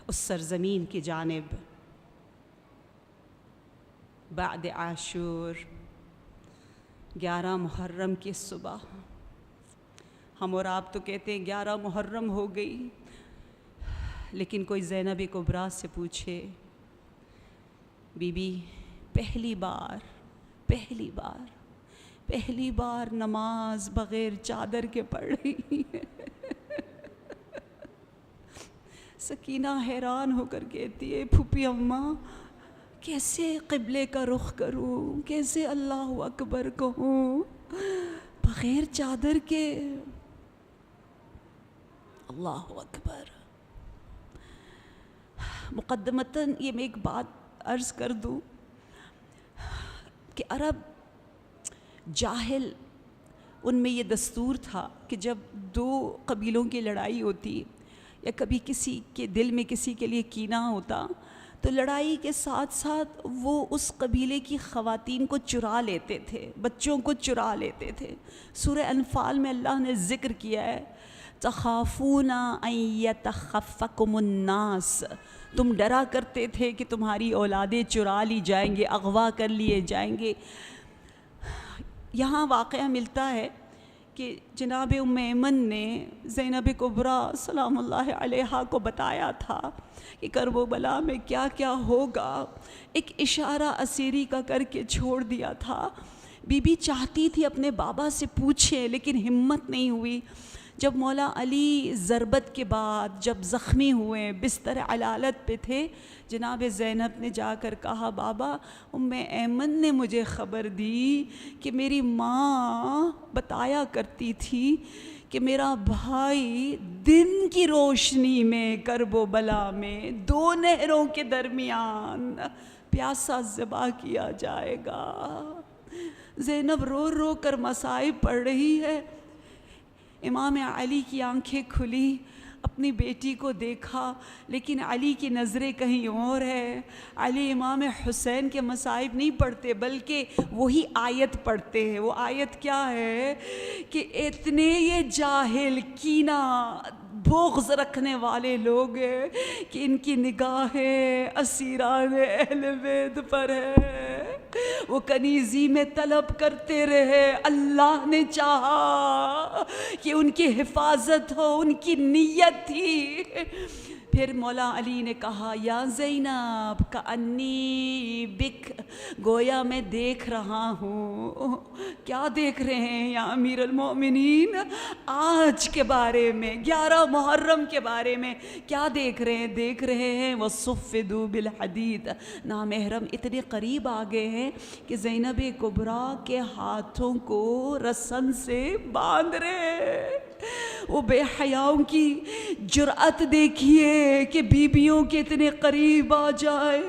اس سرزمین کی جانب بعد عاشور 11 محرم کی صبح. ہم اور آپ تو کہتے ہیں 11 محرم ہو گئی، لیکن کوئی زینب کبریٰ سے پوچھے بی بی پہلی بار نماز بغیر چادر کے پڑھ رہی ہے. سکینہ حیران ہو کر کہتی ہے پھوپھی اماں کیسے قبلے کا رخ کروں، کیسے اللہ اکبر کہوں بغیر چادر کے؟ اللہ اکبر. مقدمتاً یہ میں ایک بات عرض کر دوں کہ عرب جاہل، ان میں یہ دستور تھا کہ جب 2 قبیلوں کی لڑائی ہوتی یا کبھی کسی کے دل میں کسی کے لیے کینہ ہوتا تو لڑائی کے ساتھ ساتھ وہ اس قبیلے کی خواتین کو چرا لیتے تھے، بچوں کو چرا لیتے تھے. سورہ انفال میں اللہ نے ذکر کیا ہے تخافون ان یتخفکم الناس، تم ڈرا کرتے تھے کہ تمہاری اولادیں چرا لی جائیں گے، اغوا کر لیے جائیں گے. یہاں واقعہ ملتا ہے کہ جناب ام ایمن نے زینب کبریٰ سلام اللہ علیہا کو بتایا تھا کہ کربلا میں کیا کیا ہوگا. ایک اشارہ اسیری کا کر کے چھوڑ دیا تھا. بی بی چاہتی تھی اپنے بابا سے پوچھے لیکن ہمت نہیں ہوئی. جب مولا علی ضربت کے بعد جب زخمی ہوئے بستر علالت پہ تھے، جناب زینب نے جا کر کہا بابا ام ایمن نے مجھے خبر دی کہ میری ماں بتایا کرتی تھی کہ میرا بھائی دن کی روشنی میں کرب و بلا میں 2 نہروں کے درمیان پیاسا ذبح کیا جائے گا. زینب رو رو کر مصائب پڑھ رہی ہے. امام علی کی آنکھیں کھلی، اپنی بیٹی کو دیکھا، لیکن علی کی نظریں کہیں اور ہے. علی امام حسین کے مصائب نہیں پڑھتے بلکہ وہی آیت پڑھتے ہیں. وہ آیت کیا ہے کہ اتنے یہ جاہل کینہ بغض رکھنے والے لوگ ہیں کہ ان کی نگاہیں اسیران اہل بیت پر ہے. وہ کنیزی میں طلب کرتے رہے، اللہ نے چاہا کہ ان کی حفاظت ہو، ان کی نیت تھی. پھر مولا علی نے کہا یا زینب کانی بک، گویا میں دیکھ رہا ہوں. کیا دیکھ رہے ہیں یا امیر المؤمنین؟ آج کے بارے میں، 11 محرم کے بارے میں کیا دیکھ رہے ہیں؟ دیکھ رہے ہیں وَصُفِّدُوا بِالْحَدِيدِ، نامحرم اتنے قریب آ گئے ہیں کہ زینب کبریٰ کے ہاتھوں کو رسن سے باندھ رہے ہیں. وہ بے حیاؤں کی جرأت دیکھیے کہ بیویوں کے اتنے قریب آ جائے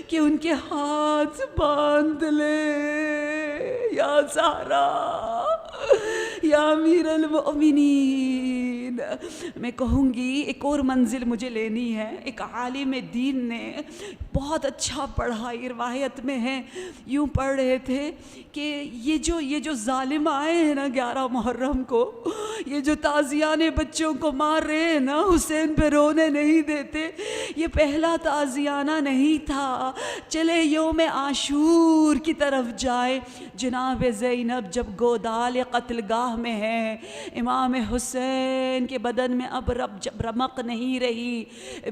کہ ان کے ہاتھ باندھ لے. یا زہرا یا امیر المؤمنین. میں کہوں گی ایک اور منزل مجھے لینی ہے. ایک عالم دین نے بہت اچھا پڑھا، یہ روایت میں ہے، یوں پڑھ رہے تھے کہ یہ جو ظالم آئے ہیں نا 11 محرم کو، یہ جو تازیانے بچوں کو مار رہے ہیں نا، حسین پہ رونے نہیں دیتے، یہ پہلا تازیانہ نہیں تھا. چلے یوم عاشور کی طرف جائے. جناب زینب جب گودال قتل گاہ میں ہے، امام حسین کے بدن میں اب رمق نہیں رہی،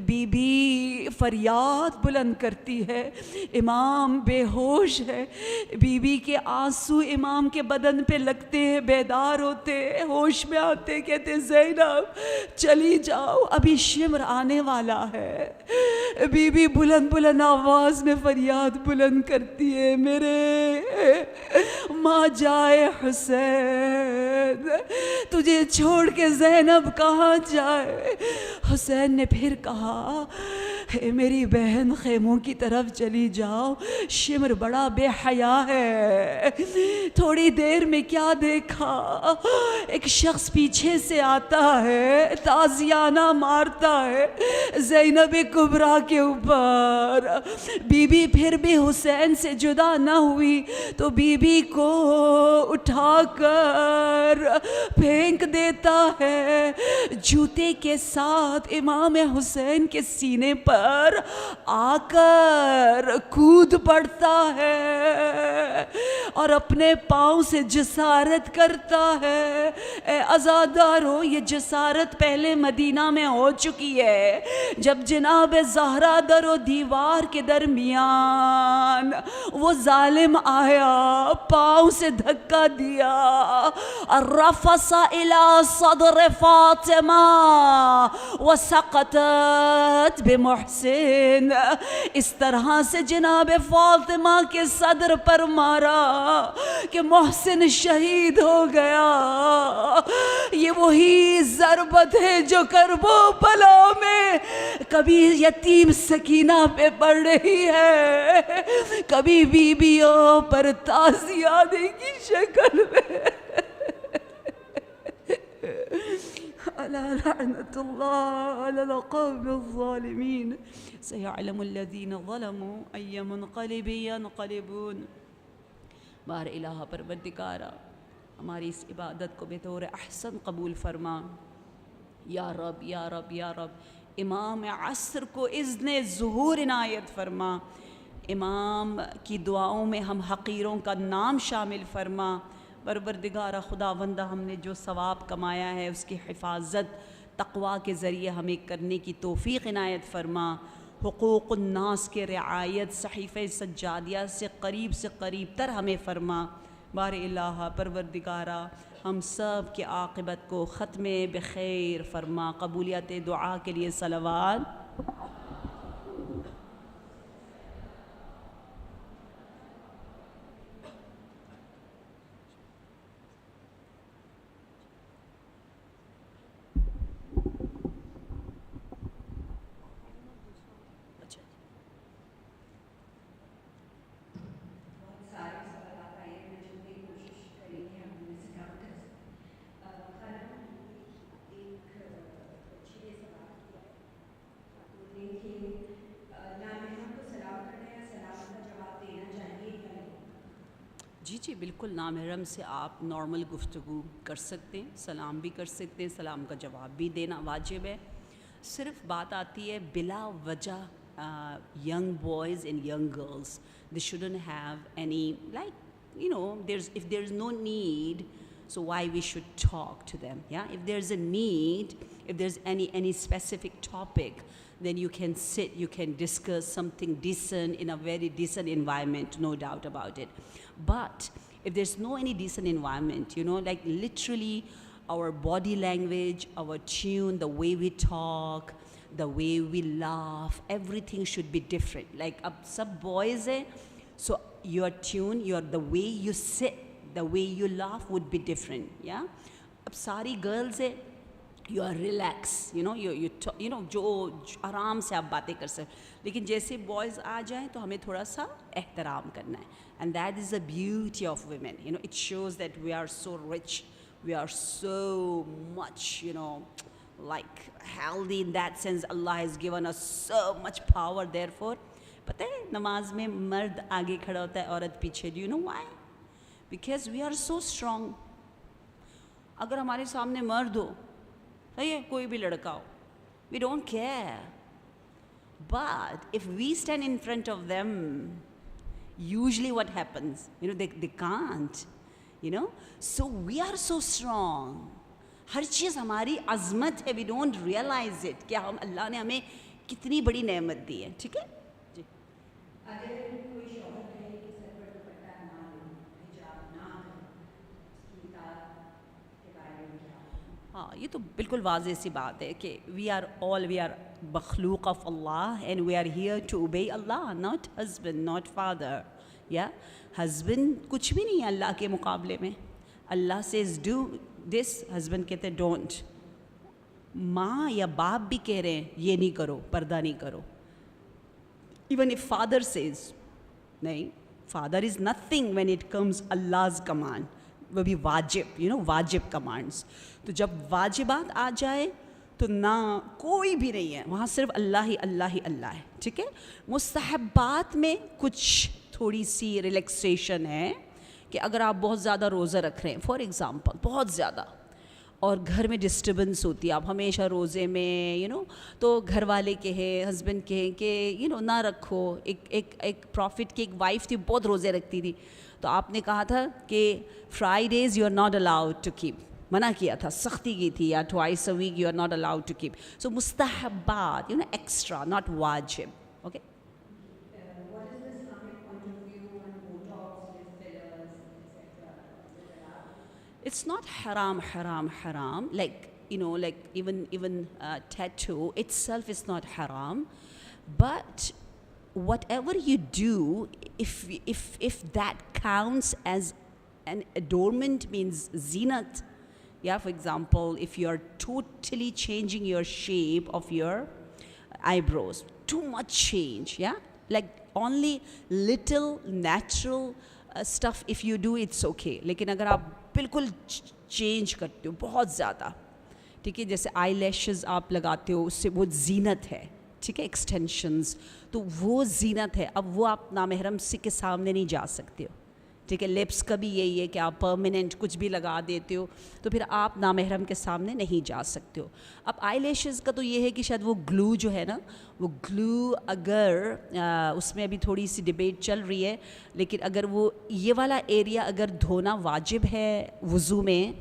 بی بی فریاد بلند کرتی ہے، امام بے ہوش ہے. بی بی کے آنسو امام کے بدن پہ لگتے ہیں، بیدار ہوتے، ہوش میں آتے، کہتے زینب چلی جاؤ، ابھی شمر آنے والا ہے. بی بی بلند بلند آواز میں فریاد بلند کرتی ہے میرے ماں جائے حسین، تجھے چھوڑ کے زینب کہاں جائے. حسین نے پھر کہا اے میری بہن خیموں کی طرف چلی جاؤ، شمر بڑا بے حیا ہے۔ تھوڑی دیر میں کیا دیکھا، ایک شخص پیچھے سے آتا ہے، تازیانہ مارتا ہے زینب کبریٰ کے اوپر۔ بی بی پھر بھی حسین سے جدا نہ ہوئی تو بی بی کو اٹھا کر پھینک دیتا ہے، جوتے کے ساتھ امام حسین کے سینے پر آ کر کود پڑتا ہے اور اپنے پاؤں سے جسارت کرتا ہے۔ اے عزادارو، یہ جسارت پہلے مدینہ میں ہو چکی ہے، جب جناب زہرا در و دیوار کے درمیان وہ ظالم آیا، پاؤں سے دھکا دیا، رفس الى صدر فاطمہ وسقطت بمحسن، اس طرح سے جناب فاطمہ کے صدر پر مارا کہ محسن شہید ہو گیا۔ یہ وہی ضربت ہے جو کربلا میں کبھی یتیم سکینہ پہ پڑ رہی ہے، کبھی بیویوں پر تعزیانے کی شکل میں۔ الا لعنت اللہ علی القوم الظالمین، سیعلم الذین ظلموا ای منقلب ینقلبون۔ بار الہ پروردگارا، ہماری اس عبادت کو بطور احسن قبول فرما۔ یا رب یا رب یا رب، امام عصر کو اذن ظہور عنایت فرما، امام کی دعاؤں میں ہم حقیروں کا نام شامل فرما۔ پروردگارہ خداوندہ، ہم نے جو ثواب کمایا ہے اس کی حفاظت تقویٰ کے ذریعے ہمیں کرنے کی توفیق عنایت فرما۔ حقوق الناس کے رعایت صحیفہ سجادیہ سے قریب تر ہمیں فرما۔ بار الہ پروردگارہ، ہم سب کے عاقبت کو ختم بخیر فرما۔ قبولیت دعا کے لیے صلوات۔ جی بالکل، نامحرم سے آپ نارمل گفتگو کر سکتے ہیں، سلام بھی کر سکتے ہیں، سلام کا جواب بھی دینا واجب ہے۔ صرف بات آتی ہے بلا وجہ young boys and young girls, they shouldn't have any, like, you know, if there's no need, so why we should talk to them, yeah? If there's a need, if there's any specific topic, then you can sit, you can discuss something decent in a very decent environment, no doubt about it. But if there's no any decent environment, you know, like literally our body language, our tune, the way we talk, the way we laugh, everything should be different. Like ab sab boys hai, so your tune, the way you sit, the way you laugh would be different, yeah? Ab sari girls hai, you are relaxed, you know, you know, جو آرام سے آپ باتیں کر سکتے، لیکن جیسے boys آ جائیں تو ہمیں تھوڑا سا احترام کرنا ہے. And that is the beauty of women, you know, it shows that we are so rich, we are so much, you know, like healthy in that sense. Allah has given us so much power. Therefore, پتہ ہے نماز میں مرد آگے کھڑا ہوتا ہے، عورت پیچھے. Do you know why? Because we are so strong. اگر ہمارے سامنے مرد ہو، صحیح ہے، کوئی بھی لڑکا ہو, we don't care. But if we stand in front of them, usually what happens, you know, they can't, you know. So we are so strong. ہر چیز ہماری عظمت ہے, we don't realize it کہ ہم اللہ نے ہمیں کتنی بڑی نعمت دی ہے. ٹھیک ہے جی. ہاں یہ تو بالکل واضح سی بات ہے کہ we are مخلوق of Allah and we are here to obey Allah, not husband, not father. Yeah, husband کچھ بھی نہیں ہے اللہ کے مقابلے میں. اللہ says do this, husband کہتے ہیں don't. ماں یا باپ بھی کہہ رہے ہیں یہ نہیں کرو, پردہ نہیں کرو. Even if father says, نہیں, father is nothing when it comes Allah's command, وہ بھی واجب, واجب commands. تو جب واجبات آ جائے تو نہ کوئی بھی نہیں ہے وہاں, صرف اللہ ہی اللہ ہے, ٹھیک ہے. مستحبات میں کچھ تھوڑی سی ریلیکسیشن ہے کہ اگر آپ بہت زیادہ روزہ رکھ رہے ہیں فار ایگزامپل, بہت زیادہ, اور گھر میں ڈسٹربنس ہوتی ہے, آپ ہمیشہ روزے میں تو گھر والے کہیں, ہسبینڈ کہیں کہ نہ رکھو. ایک پروفٹ کی ایک وائف تھی, بہت روزے رکھتی تھی, تو آپ نے کہا تھا کہ Fridays you are not allowed to keep, منع کیا تھا, سختی کی تھی, یا twice a week you are not allowed to keep. So مستحبات, ایکسٹرا, ناٹ واجب. Okay. It's not haram, like even tattoo itself is not haram, but whatever you do, if that counts as an adornment, means zinat, yeah, for example, if you are totally changing your shape of your eyebrows, too much change, yeah, like only little natural stuff if you do, it's okay. لیکن اگر آپ بالکل change کرتے ہو بہت زیادہ, ٹھیک ہے, جیسے آئی لیشز آپ لگاتے ہو, اس سے وہ زینت ہے, ٹھیک ہے, ایکسٹینشنز, تو وہ زینت ہے. اب وہ آپ نامحرم کے سامنے نہیں جا سکتے ہو, ٹھیک ہے. لپس کا بھی یہی ہے کہ آپ پرماننٹ کچھ بھی لگا دیتے ہو تو پھر آپ نامحرم کے سامنے نہیں جا سکتے ہو. اب آئی لیشز کا تو یہ ہے کہ شاید وہ گلو جو ہے نا, وہ گلو اگر اس میں ابھی تھوڑی سی ڈبیٹ چل رہی ہے, لیکن اگر وہ یہ والا ایریا اگر دھونا واجب ہے وضو میں,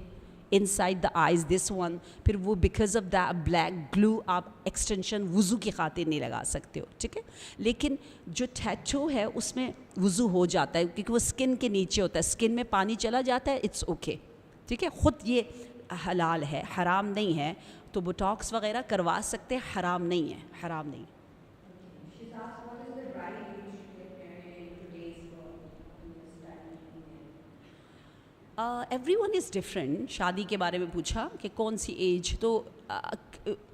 inside the eyes this one, پھر وہ because of the black glue آپ ایکسٹینشن وضو کی خاطر نہیں لگا سکتے ہو, ٹھیک ہے. لیکن جو ٹیٹو ہے اس میں وضو ہو جاتا ہے کیونکہ وہ اسکن کے نیچے ہوتا ہے, اسکن میں پانی چلا جاتا ہے, اٹس اوکے, ٹھیک ہے. خود یہ حلال ہے, حرام نہیں ہے. تو بوٹاکس وغیرہ کروا سکتے, حرام نہیں ہے, حرام نہیں. Every one is different. شادی کے بارے میں پوچھا کہ کون سی ایج, تو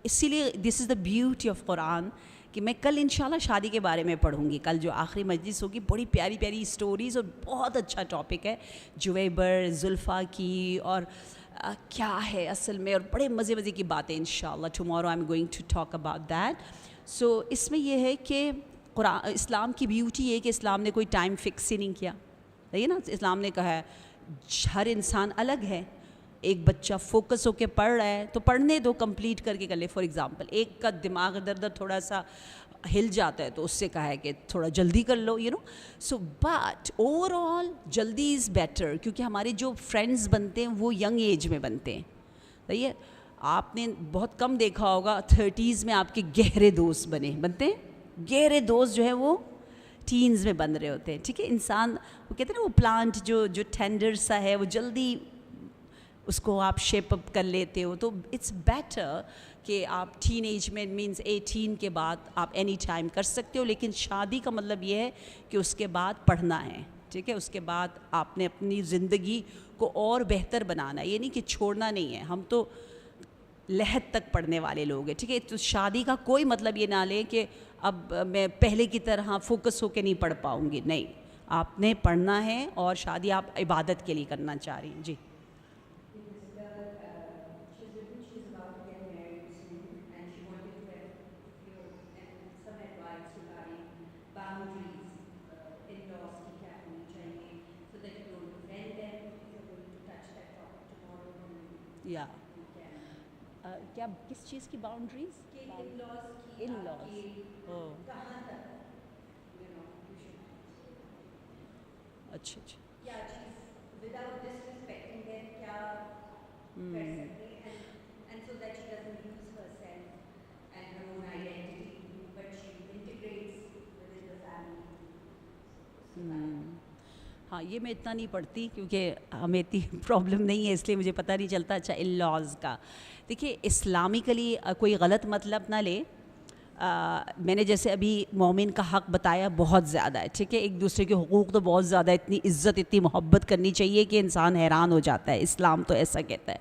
اسی لیے دس از دا بیوٹی آف قرآن کہ میں کل انشاءاللہ شادی کے بارے میں پڑھوں گی. کل جو آخری مجلس ہوگی, بڑی پیاری پیاری اسٹوریز, اور بہت اچھا ٹاپک ہے جویبر زلفا کی, اور کیا ہے اصل میں, اور بڑے مزے مزے کی باتیں انشاءاللہ. Tomorrow I am going to talk about that. So اس میں یہ ہے کہ قرآن, اسلام کی بیوٹی یہ ہے کہ اسلام نے کوئی ٹائم فکس ہی نہیں کیا, صحیح ہے نا. اسلام نے کہا ہے ہر انسان الگ ہے. ایک بچہ فوکس ہو کے پڑھ رہا ہے تو پڑھنے دو, کمپلیٹ کر کے کر لے. فار ایگزامپل ایک کا دماغ ادھر ادھر تھوڑا سا ہل جاتا ہے تو اس سے کہا ہے کہ تھوڑا جلدی کر لو, سو بٹ اوور آل جلدی از بیٹر, کیونکہ ہمارے جو فرینڈز بنتے ہیں وہ ینگ ایج میں بنتے ہیں, صحیح ہے. آپ نے بہت کم دیکھا ہوگا 30s میں آپ کے گہرے دوست بنتے ہیں. گہرے دوست جو ہیں وہ ٹینز میں بن رہے ہوتے ہیں, ٹھیک ہے. انسان وہ کہتے ہیں نا, وہ پلانٹ جو ٹینڈر سا ہے وہ جلدی اس کو آپ شیپ اپ کر لیتے ہو. تو اٹس بیٹر کہ آپ ٹین ایج میں, مینس 18 کے بعد آپ اینی ٹائم کر سکتے ہو. لیکن شادی کا مطلب یہ ہے کہ اس کے بعد پڑھنا ہے, ٹھیک ہے. اس کے بعد آپ نے اپنی زندگی کو اور بہتر بنانا ہے, یہ نہیں کہ چھوڑنا نہیں ہے. ہم تو لحد تک پڑھنے والے لوگ ہیں, ٹھیک ہے. تو شادی کا کوئی مطلب یہ نہ لیں کہ اب میں پہلے کی طرح فوکس ہو کے نہیں پڑھ پاؤں گی, نہیں. آپ نے پڑھنا ہے, اور شادی آپ عبادت کے لیے کرنا چاہ رہی ہیں. جی. یا کیا کس چیز کی باؤنڈریز؟ ان لاز. اچھا ہاں, یہ میں اتنا نہیں پڑھتی کیونکہ ہمیں اتنی پرابلم نہیں ہے, اس لیے مجھے پتہ نہیں چلتا. اچھا, ان لاز کا دیکھیے اسلامکلی کوئی غلط مطلب نہ لے. میں نے جیسے ابھی مومن کا حق بتایا بہت زیادہ ہے, ٹھیک ہے. ایک دوسرے کے حقوق تو بہت زیادہ, اتنی عزت اتنی محبت کرنی چاہیے کہ انسان حیران ہو جاتا ہے. اسلام تو ایسا کہتا ہے.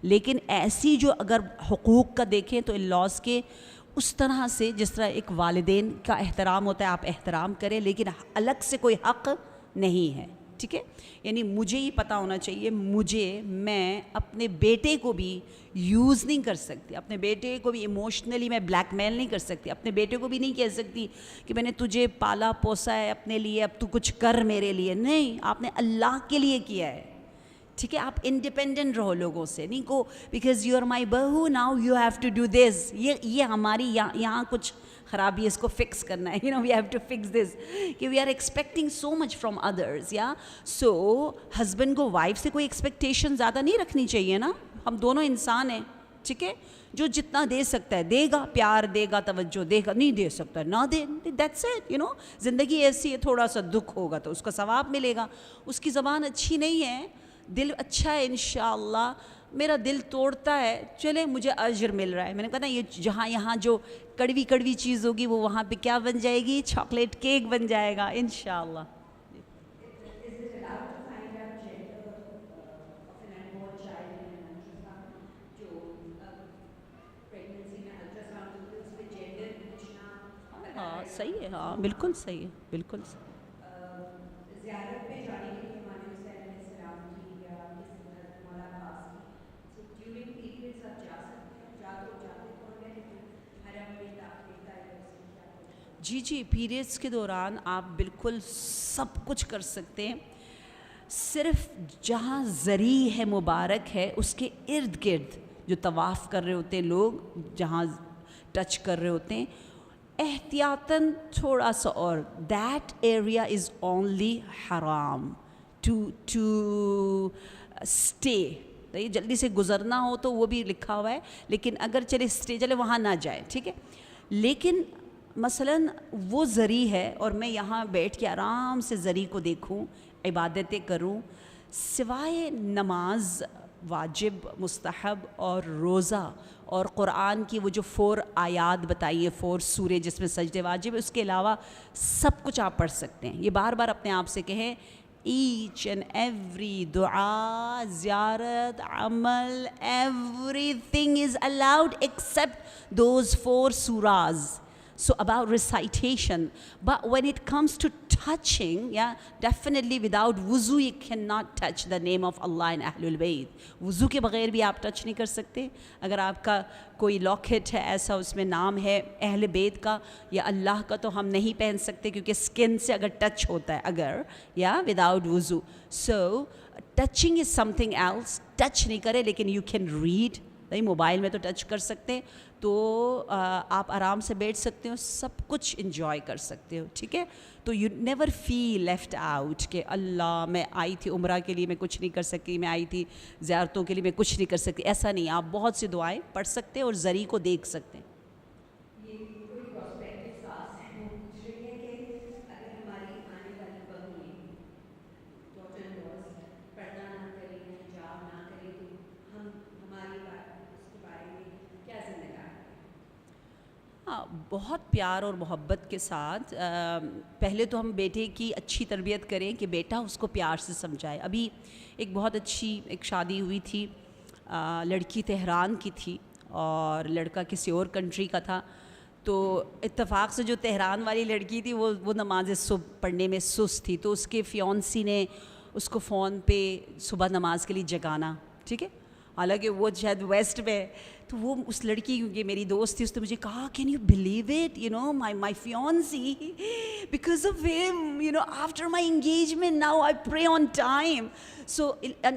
لیکن ایسی جو اگر حقوق کا دیکھیں تو ان لاز کے اس طرح سے جس طرح ایک والدین کا احترام ہوتا ہے آپ احترام کریں، لیکن الگ سے کوئی حق نہیں ہے، ٹھیک ہے؟ یعنی مجھے ہی پتہ ہونا چاہیے، میں اپنے بیٹے کو بھی یوز نہیں کر سکتی، اپنے بیٹے کو بھی ایموشنلی میں بلیک میل نہیں کر سکتی، اپنے بیٹے کو بھی نہیں کہہ سکتی کہ میں نے تجھے پالا پوسا ہے اپنے لیے، اب تو کچھ کر میرے لیے. نہیں، آپ نے اللہ کے لیے کیا ہے، ٹھیک ہے؟ آپ انڈیپینڈنٹ رہو لوگوں سے، نہیں کو بیکاز یو آر مائی بہو now you have to do this. یہ ہماری یہاں کچھ خرابی ہے، اس کو فکس کرنا ہے. We have to fix this کہ we are expecting so much from others. یا سو ہسبینڈ کو وائف سے کوئی ایکسپیکٹیشن زیادہ نہیں رکھنی چاہیے نا، ہم دونوں انسان ہیں، ٹھیک ہے؟ جو جتنا دے سکتا ہے دے گا، پیار دے گا، توجہ دے گا. نہیں دے سکتا نہ دے، دیٹس اٹ. زندگی ایسی ہے، تھوڑا سا دکھ ہوگا تو اس کا ثواب ملے گا. اس کی زبان اچھی نہیں ہے، دل اچھا ہے، انشاءاللہ میرا دل توڑتا ہے، چلے مجھے اجر مل رہا ہے. میں نے کہا نا یہ یہاں جو کڑوی کڑوی چیز ہوگی وہ وہاں پہ کیا بن جائے گی؟ چاکلیٹ کیک بن جائے گا انشاءاللہ. ہاں صحیح ہے، ہاں بالکل صحیح ہے، بالکل صحیح. زیارت پہ جانے کے لیے ہمارے حسین علیہ السلام کی یا کسی حضرت مولا خاص کی سو ڈیورنگ پیریڈس آپ جا سکتے ہیں، جاتے کون گئے لیکن حرم میں داخل کا جی پیریڈس کے دوران آپ بالکل سب کچھ کر سکتے ہیں. صرف جہاں زری ہے مبارک ہے اس کے ارد گرد جو طواف کر رہے ہوتے ہیں لوگ، جہاں ٹچ کر رہے ہوتے ہیں، احتیاطاً تھوڑا سا، اور دیٹ ایریا از اونلی حرام ٹو اسٹے. جلدی سے گزرنا ہو تو وہ بھی لکھا ہوا ہے، لیکن اگر چلے وہاں نہ جائیں، ٹھیک ہے؟ لیکن مثلاً وہ زری ہے اور میں یہاں بیٹھ کے آرام سے زری کو دیکھوں، عبادتیں کروں، سوائے نماز واجب، مستحب اور روزہ اور قرآن کی وہ جو 4 آیات بتائیے، 4 سورے جس میں سجدے واجب ہے، اس کے علاوہ سب کچھ آپ پڑھ سکتے ہیں. یہ بار بار اپنے آپ سے کہیں، ایچ اینڈ ایوری دعا، زیارت، عمل، every thing is allowed accept those 4 سوراز. So about recitation, but when it comes to touching, definitely without wuzu you cannot touch the name of Allah and Ahlul Bayt. وضو کے بغیر بھی آپ touch نہیں کر سکتے. اگر آپ کا کوئی لاکٹ ہے ایسا اس میں نام ہے اہل بیت کا یا اللہ کا تو ہم نہیں پہن سکتے کیونکہ سکن سے اگر ٹچ ہوتا ہے اگر without wuzu. So touching is something else. Touch نہیں کرے لیکن you can read. موبائل میں تو ٹچ کر سکتے ہیں، تو آپ آرام سے بیٹھ سکتے ہو، سب کچھ انجوائے کر سکتے ہو، ٹھیک ہے؟ تو you never feel left out کہ اللہ میں آئی تھی عمرہ کے لیے میں کچھ نہیں کر سکی، میں آئی تھی زیارتوں کے لیے میں کچھ نہیں کر سکتی. ایسا نہیں، آپ بہت سی دعائیں پڑھ سکتے ہیں اور زری کو دیکھ سکتے ہیں. بہت پیار اور محبت کے ساتھ پہلے تو ہم بیٹے کی اچھی تربیت کریں کہ بیٹا اس کو پیار سے سمجھائے. ابھی ایک بہت اچھی ایک شادی ہوئی تھی، لڑکی تہران کی تھی اور لڑکا کسی اور کنٹری کا تھا. تو اتفاق سے جو تہران والی لڑکی تھی وہ نماز صبح پڑھنے میں سست تھی، تو اس کے فیونسی نے اس کو فون پہ صبح نماز کے لیے جگانا، ٹھیک ہے؟ حالانکہ وہ شاید ویسٹ میں، تو وہ اس لڑکی کیونکہ میری دوست تھی اس نے مجھے کہا can you believe it my fiancé because of um after my engagement now I pray on time. سو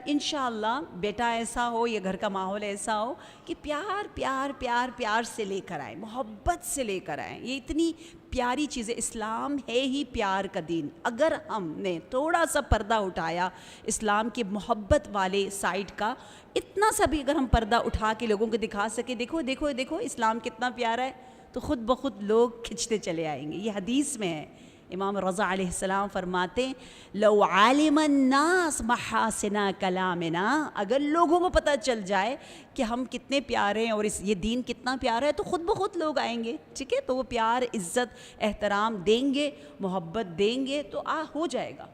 ان شاء اللہ بیٹا ایسا ہو یا گھر کا ماحول ایسا ہو کہ پیار پیار پیار پیار سے لے کر آئیں، محبت سے لے کر آئیں. یہ اتنی پیاری چیز ہے، اسلام ہے ہی پیار کا دین. اگر ہم نے تھوڑا سا پردہ اٹھایا اسلام کے محبت والے سائڈ کا، اتنا سا بھی اگر ہم پردہ اٹھا کے لوگوں کو دکھا سکے دیکھو دیکھو دیکھو اسلام کتنا پیارا ہے، تو خود بخود لوگ کھنچتے چلے آئیں گے. یہ حدیث میں ہے، امام رضا علیہ السلام فرماتے ہیں لو عالم الناس محاسن کلامنا، اگر لوگوں کو پتہ چل جائے کہ ہم کتنے پیارے ہیں اور یہ دین کتنا پیارا ہے تو خود بخود لوگ آئیں گے، ٹھیک ہے؟ تو وہ پیار، عزت، احترام دیں گے، محبت دیں گے تو ہو جائے گا.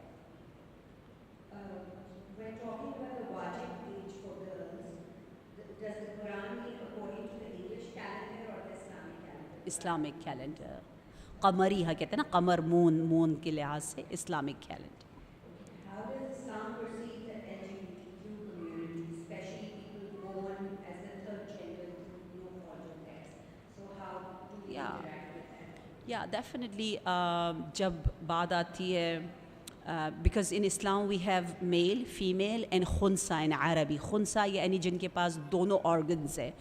Islamic calendar. قمری کہتے ہیں نا, قمر مون کے لحاظ سے Islamic calendar. How does Islam perceive the LGBTQ community, especially people born as the third gender through no fault of theirs? So how do we interact with them? Yeah, definitely. جب بات آتی ہے, because in Islam we have male, female and khunsa in عربی. خنسا یعنی جن کے پاس دونوں organs ہیں,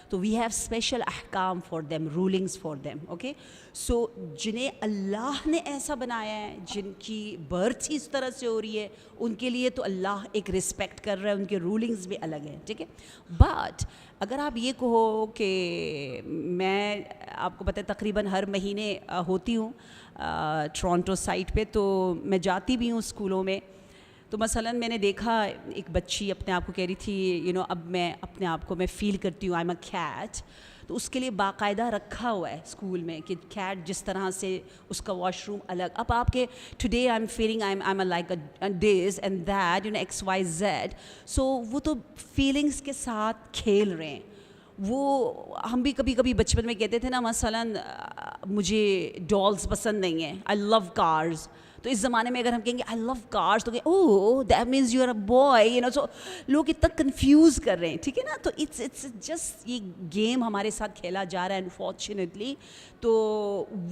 تو we have special احکام for them, rulings for them, okay. So جنہیں اللہ نے ایسا بنایا ہے, جن کی برتھ ہی اس طرح سے ہو رہی ہے, ان کے لیے تو اللہ ایک رسپیکٹ کر رہا ہے, ان کے رولنگز بھی الگ ہیں, ٹھیک ہے. بٹ اگر آپ یہ کہو کہ میں, آپ کو پتہ ہے تقریباً ہر مہینے ہوتی ہوں ٹورانٹو سائٹ پہ, تو میں جاتی بھی ہوں اسکولوں میں. تو مثلاً میں نے دیکھا ایک بچی اپنے آپ کو کہہ رہی تھی, اب میں اپنے آپ کو میں فیل کرتی ہوں آئی ایم اے کیٹ. تو اس کے لیے باقاعدہ رکھا ہوا ہے اسکول میں کہ کیٹ جس طرح سے اس کا واش روم الگ. اب آپ کے today I am feeling I am like this and that X Y Z. So وہ تو فیلنگس کے ساتھ کھیل رہے ہیں. وہ ہم بھی کبھی کبھی بچپن میں کہتے تھے نا, مثلاً مجھے ڈالز پسند نہیں ہیں, آئی لو کارز. تو اس زمانے میں اگر ہم کہیں گے آئی لو کارز تو کہ oh that means you are a boy, so لوگ اتنا کنفیوز کر رہے ہیں, ٹھیک ہے نا. تو اٹس جسٹ یہ گیم ہمارے ساتھ کھیلا جا رہا ہے انفارچونیٹلی. تو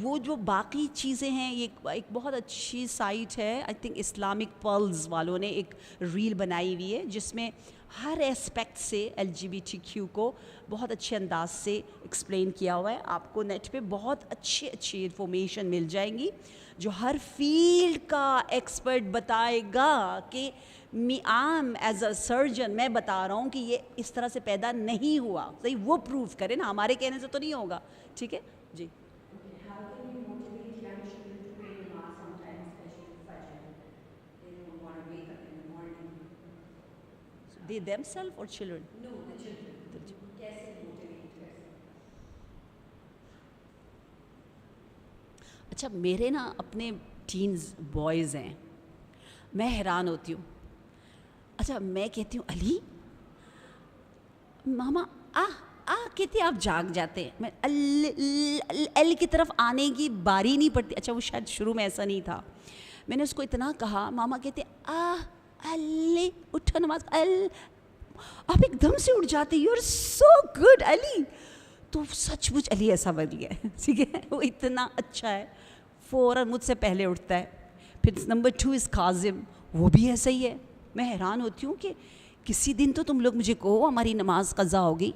وہ جو باقی چیزیں ہیں, یہ ایک بہت اچھی سائٹ ہے, آئی تھنک اسلامک پلز والوں نے ایک ریل بنائی ہوئی ہے جس میں ہر اسپیکٹ سے LGBTQ کو بہت اچھے انداز سے ایکسپلین کیا ہوا ہے. آپ کو نیٹ پہ بہت اچھی انفارمیشن مل جائیں گی جو ہر فیلڈ کا ایکسپرٹ بتائے گا کہ عام ایز اے سرجن میں بتا رہا ہوں کہ یہ اس طرح سے پیدا نہیں ہوا, صحیح وہ پروف کرے نا, ہمارے کہنے سے تو نہیں ہوگا, ٹھیک ہے جی. How can you motivate young children to pray namaz sometimes, especially Fajr? They don't want to wake up in the morning. They themselves or children? No, the children. کیسے motivate کر سکتے؟ اچھا, میرے نا اپنے ٹینز بوائز ہیں, میں حیران ہوتی ہوں. اچھا میں کہتی ہوں علی ماما کہتے آپ جاگ جاتے ہیں, میں ایل کی طرف آنے کی باری نہیں پڑتی. اچھا وہ شاید شروع میں ایسا نہیں تھا, میں نے اس کو اتنا کہا, ماما کہتے علی اٹھو نماز, آپ ایک دم سے اٹھ جاتے, یو آر سو گڈ علی. تو سچ مچ علی ایسا بن گیا ہے, ٹھیک ہے, وہ اتنا اچھا ہے, فوراً مجھ سے پہلے اٹھتا ہے. پھر نمبر 2 از کاظم, وہ بھی ایسا ہی ہے. میں حیران ہوتی ہوں کہ کسی دن تو تم لوگ مجھے کہو ہماری نماز قضا ہو گئی,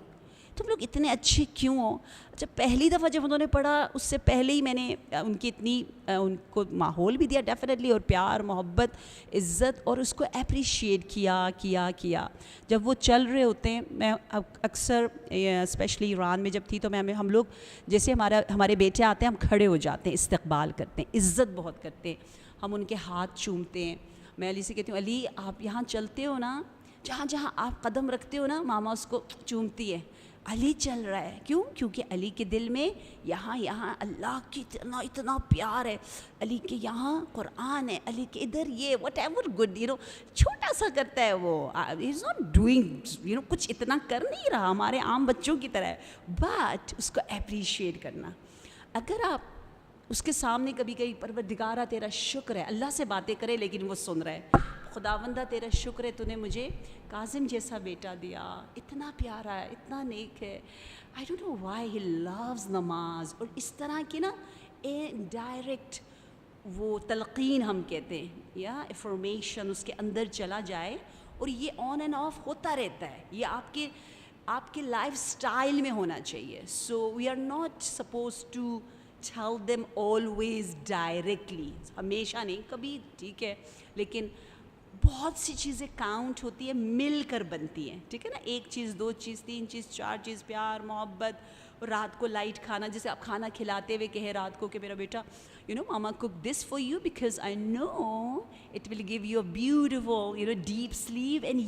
تم لوگ اتنے اچھے کیوں ہو. اچھا پہلی دفعہ جب انہوں نے پڑھا, اس سے پہلے ہی میں نے ان کی اتنی ان کو ماحول بھی دیا ڈیفینیٹلی, اور پیار محبت عزت, اور اس کو اپریشیٹ کیا. جب وہ چل رہے ہوتے ہیں, میں اکثر اسپیشلی ایران میں جب تھی تو ہم لوگ جیسے ہمارے بیٹے آتے ہیں ہم کھڑے ہو جاتے ہیں, استقبال کرتے ہیں, عزت بہت کرتے ہیں, ہم ان کے ہاتھ چومتے ہیں. میں علی سے کہتی ہوں علی آپ یہاں چلتے ہو نا, جہاں جہاں آپ قدم رکھتے ہو نا ماما اس کو چومتی ہے. علی چل رہا ہے, کیوں؟ کیونکہ علی کے دل میں یہاں اللہ کی اتنا پیار ہے, علی کے یہاں قرآن ہے, علی کے ادھر یہ وٹ ایور گڈ چھوٹا سا کرتا ہے وہ, ہی از ناٹ ڈوئنگ کچھ اتنا کر نہیں رہا ہمارے عام بچوں کی طرح, بٹ اس کو اپریشیٹ کرنا. اگر آپ اس کے سامنے کبھی کبھی پروردگارہ تیرا شکر ہے, اللہ سے باتیں کرے لیکن وہ سن رہا ہے, خداوندہ تیرا شکر ہے تو نے مجھے کاظم جیسا بیٹا دیا, اتنا پیارا ہے, اتنا نیک ہے, I don't know why he loves نماز. اور اس طرح کی نا ڈائریکٹ وہ تلقین ہم کہتے ہیں, یا انفارمیشن اس کے اندر چلا جائے, اور یہ آن اینڈ آف ہوتا رہتا ہے, یہ آپ کے لائف سٹائل میں ہونا چاہیے. So we are not suppose to tell them always directly, ہمیشہ نہیں, کبھی ٹھیک ہے, لیکن بہت سی چیزیں کاؤنٹ ہوتی ہے, مل کر بنتی ہیں, ٹھیک ہے نا, 1 چیز 2 چیز 3 چیز 4 چیز, پیار محبت. اور رات کو لائٹ کھانا, جیسے آپ کھانا کھلاتے ہوئے کہے رات کو کہ میرا بیٹا ماما cook this for you because I know it will give you a beautiful deep sleep and